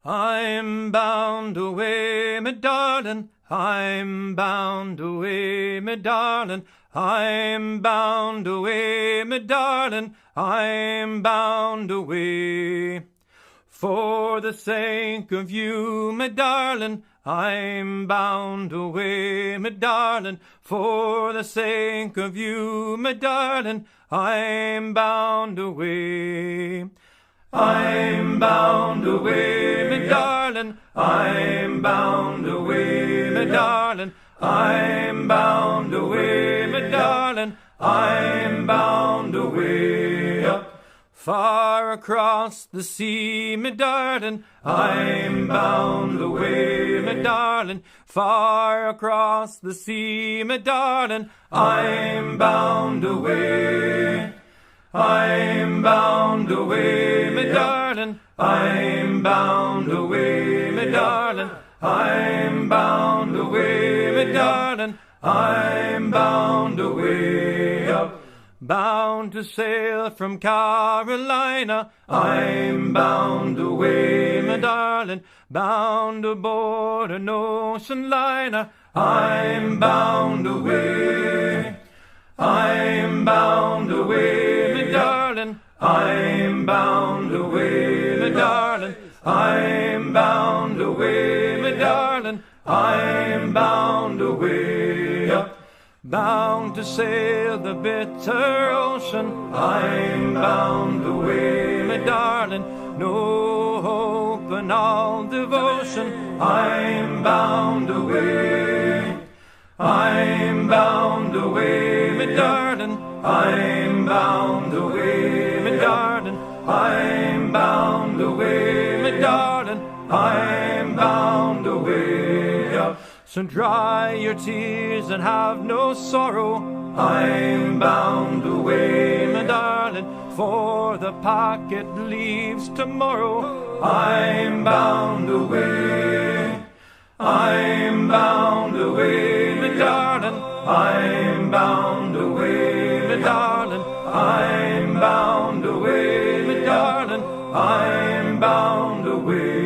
I'm bound away, me darling, I'm bound away, me darling, I'm bound away, me darling, I'm bound away. For the sake of you, me darling, I'm bound away, me darling, for the sake of you, me darling, I'm bound away. I'm bound away, me darling, I'm bound away, me darling, I'm bound away, me darling, I'm bound away. Up far across the sea, me darling, I'm bound away, me darling, far across the sea, me darling, I'm bound away. I'm bound away, me darling, I'm bound away, me darling, I'm bound away, me darling, I'm bound away. Up, bound to sail from Carolina, I'm bound away, me darling, bound aboard an ocean liner, I'm bound away. I'm bound away, me darling, I'm bound away, me darling, I'm bound away, me darling, I'm bound away. Up, bound to sail the bitter ocean, I'm bound away, me darling, no hope and all devotion, I'm bound away. I'm bound away, me darling, I'm bound away, me darling, I'm bound away, me darling, I'm bound away. Up, so dry your tears and have no sorrow, I'm bound away, me darling, for the packet leaves tomorrow, I'm bound away. I'm bound away, me darling, I'm bound away, me darling, I'm bound away, me darling, I'm bound away.